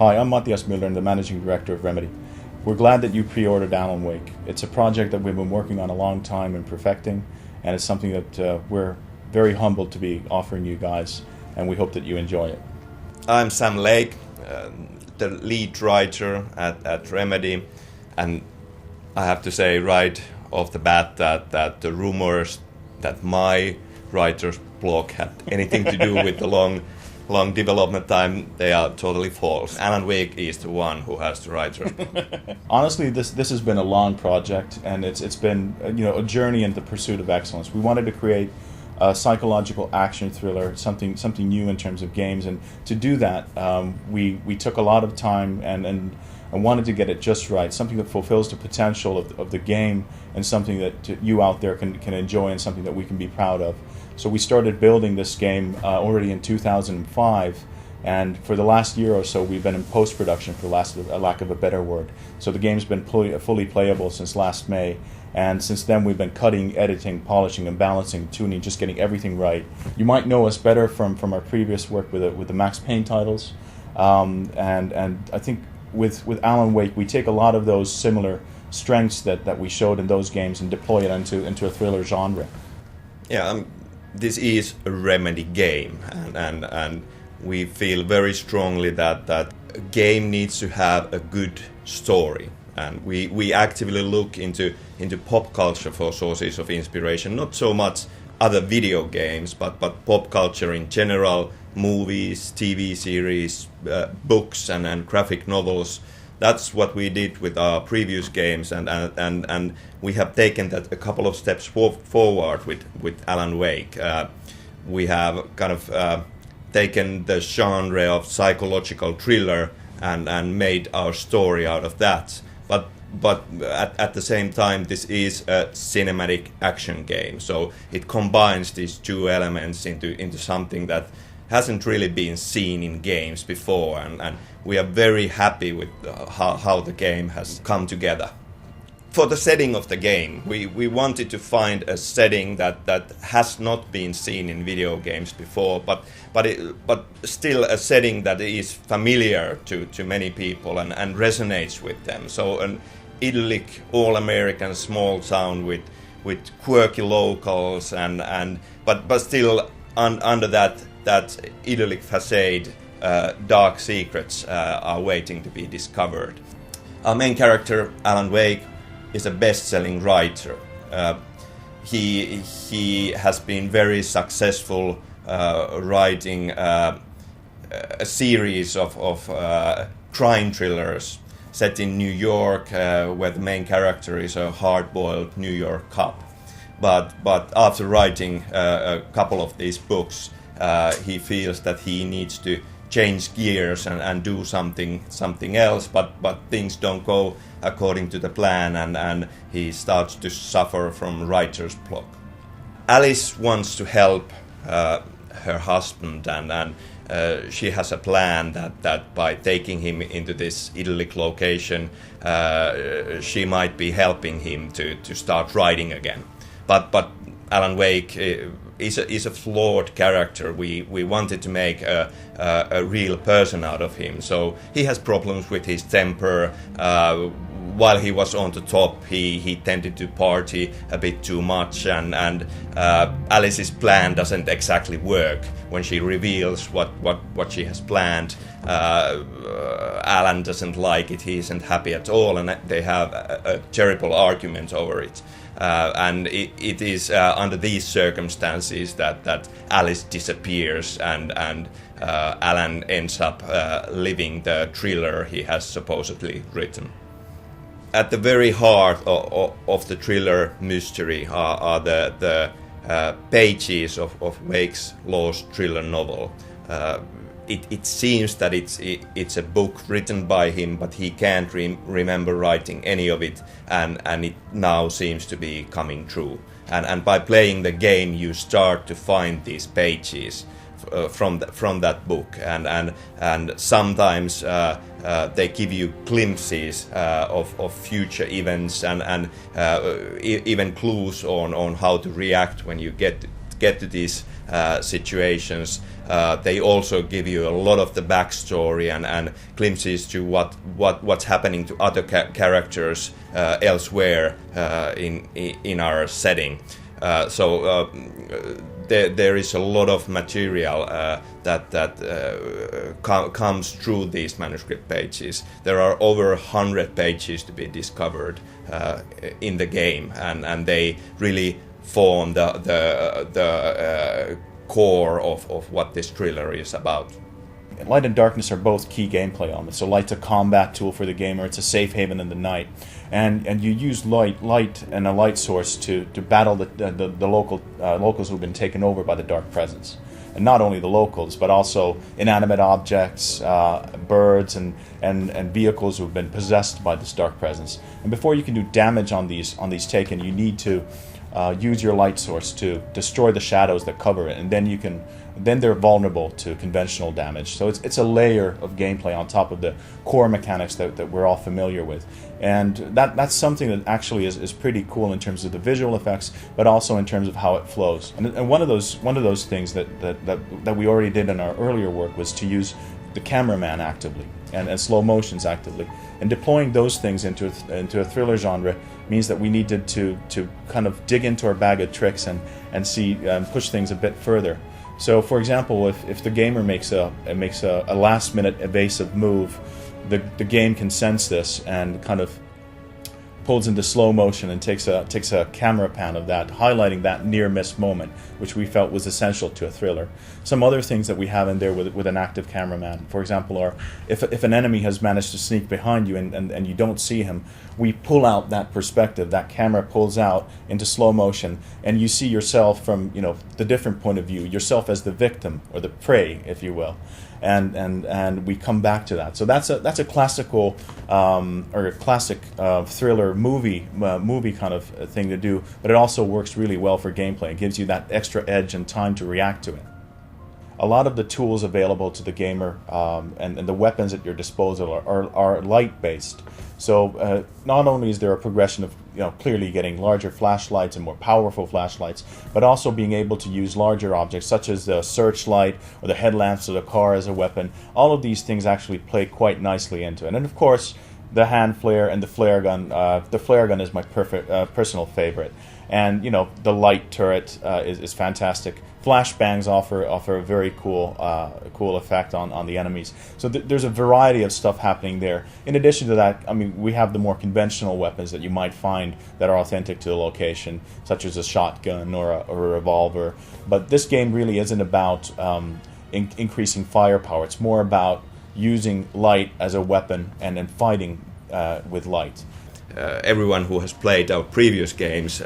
Hi, I'm Matthias Müller, the Managing Director of Remedy. We're glad that you pre-ordered Alan Wake. It's a project that we've been working on a long time and perfecting, and it's something that we're very humbled to be offering you guys, and we hope that you enjoy it. I'm Sam Lake, the lead writer at Remedy, and I have to say right off the bat that the rumors that my writer's block had anything to do with the long development time, they are totally false. Alan Wake is the one who has the writer's block. Honestly, this has been a long project, and it's been a journey in the pursuit of excellence. We wanted to create a psychological action thriller, something new in terms of games, and to do that, we took a lot of time and wanted to get it just right, something that fulfills the potential of the game, and something that you out there can enjoy, and something that we can be proud of. So we started building this game already in 2005, and for the last year or so we've been in post-production, for lack of a better word. So the game's been fully playable since last May, and since then we've been cutting, editing, polishing, and balancing, tuning, just getting everything right. You might know us better from our previous work with the Max Payne titles, and I think with Alan Wake we take a lot of those similar strengths that we showed in those games and deploy it into a thriller genre. Yeah, this is a Remedy game, and we feel very strongly that a game needs to have a good story. And we actively look into pop culture for sources of inspiration, not so much other video games, but pop culture in general, movies, TV series, books, and graphic novels. That's what we did with our previous games, and we have taken that a couple of steps forward with Alan Wake. We have kind of taken the genre of psychological thriller and made our story out of that. But at the same time, this is a cinematic action game, so it combines these two elements into something that hasn't really been seen in games before, and we are very happy with how the game has come together. For the setting of the game, we wanted to find a setting that has not been seen in video games before, but still a setting that is familiar to many people and resonates with them. So an idyllic, all-American small town with quirky locals but still under that idyllic facade, dark secrets are waiting to be discovered. Our main character, Alan Wake, is a best-selling writer. He has been very successful writing a series of crime thrillers set in New York, where the main character is a hard-boiled New York cop. But after writing a couple of these books, he feels that he needs to change gears and do something else, but things don't go according to the plan, and he starts to suffer from writer's block. Alice wants to help her husband, and she has a plan that by taking him into this idyllic location, she might be helping him to start writing again. But Alan Wake is a flawed character. We wanted to make a real person out of him. So he has problems with his temper. While he was on the top, he tended to party a bit too much, and Alice's plan doesn't exactly work. When she reveals what she has planned, Alan doesn't like it. He isn't happy at all, and they have a terrible argument over it. And it is under these circumstances that Alice disappears, and Alan ends up living the thriller he has supposedly written. At the very heart of the thriller mystery are the pages of Wake's lost thriller novel. It seems that it's a book written by him, but he can't remember writing any of it, and it now seems to be coming true. And by playing the game, you start to find these pages from that book, and sometimes they give you glimpses of future events and even clues on how to react when you get get to these situations. They also give you a lot of the backstory and glimpses to what's happening to other characters elsewhere in our setting. So there is a lot of material that comes through these manuscript pages. There are over 100 pages to be discovered in the game, and they really form the core of what this thriller is about. Light and darkness are both key gameplay elements. So light's a combat tool for the gamer. It's a safe haven in the night, and you use light and a light source to battle the locals who've been taken over by the dark presence. And not only the locals, but also inanimate objects, birds, and vehicles who've been possessed by this dark presence. And before you can do damage on these taken, you need to use your light source to destroy the shadows that cover it, and then they're vulnerable to conventional damage. So it's a layer of gameplay on top of the core mechanics that we're all familiar with, and that's something that actually is pretty cool in terms of the visual effects, but also in terms of how it flows. And one of those things that we already did in our earlier work was to use the cameraman actively and slow motions actively, and deploying those things into a thriller genre means that we needed to kind of dig into our bag of tricks and see push things a bit further. So, for example, if the gamer makes a last-minute evasive move, the game can sense this and kind of pulls into slow motion and takes a camera pan of that, highlighting that near-miss moment, which we felt was essential to a thriller. Some other things that we have in there with an active cameraman, for example, are if an enemy has managed to sneak behind you and you don't see him, we pull out that perspective, that camera pulls out into slow motion, and you see yourself from the different point of view, yourself as the victim or the prey, if you will. And we come back to that. So that's a classical or a classic thriller movie kind of thing to do, but it also works really well for gameplay. It gives you that extra edge and time to react to it. A lot of the tools available to the gamer and the weapons at your disposal are light-based. So not only is there a progression of clearly getting larger flashlights and more powerful flashlights, but also being able to use larger objects such as the searchlight or the headlamps of the car as a weapon. All of these things actually play quite nicely into it. And of course, the hand flare and the flare gun. The flare gun is my personal favorite. And the light turret is fantastic. Flashbangs offer a very cool effect on the enemies. So there's a variety of stuff happening there. In addition to that, we have the more conventional weapons that you might find that are authentic to the location, such as a shotgun or a revolver. But this game really isn't about increasing firepower. It's more about using light as a weapon and fighting with light. Everyone who has played our previous games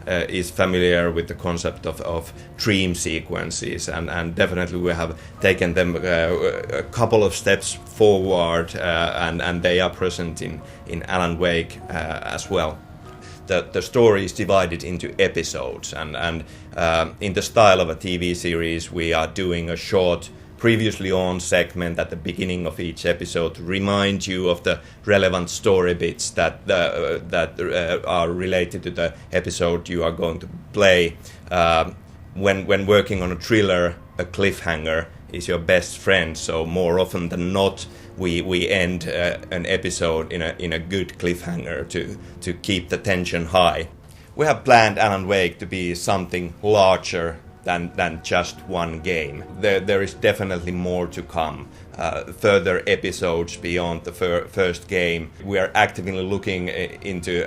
is familiar with the concept of dream sequences, and definitely we have taken them a couple of steps forward, and they are present in Alan Wake as well. The story is divided into episodes, and in the style of a TV series, we are doing a short previously on segment at the beginning of each episode to remind you of the relevant story bits that are related to the episode you are going to play. When working on a thriller, a cliffhanger is your best friend, so more often than not we end an episode in a good cliffhanger to keep the tension high. We have planned Alan Wake to be something larger than just one game. There is definitely more to come. Further episodes beyond the first game. We are actively looking into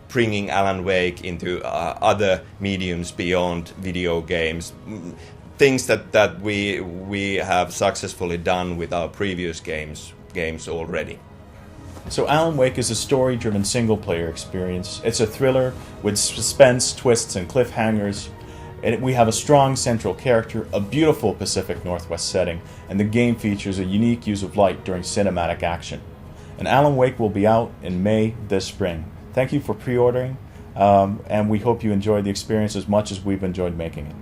bringing Alan Wake into other mediums beyond video games. Things that we have successfully done with our previous games already. So Alan Wake is a story-driven single-player experience. It's a thriller with suspense, twists, and cliffhangers. And we have a strong central character, a beautiful Pacific Northwest setting, and the game features a unique use of light during cinematic action. And Alan Wake will be out in May this spring. Thank you for pre-ordering, and we hope you enjoy the experience as much as we've enjoyed making it.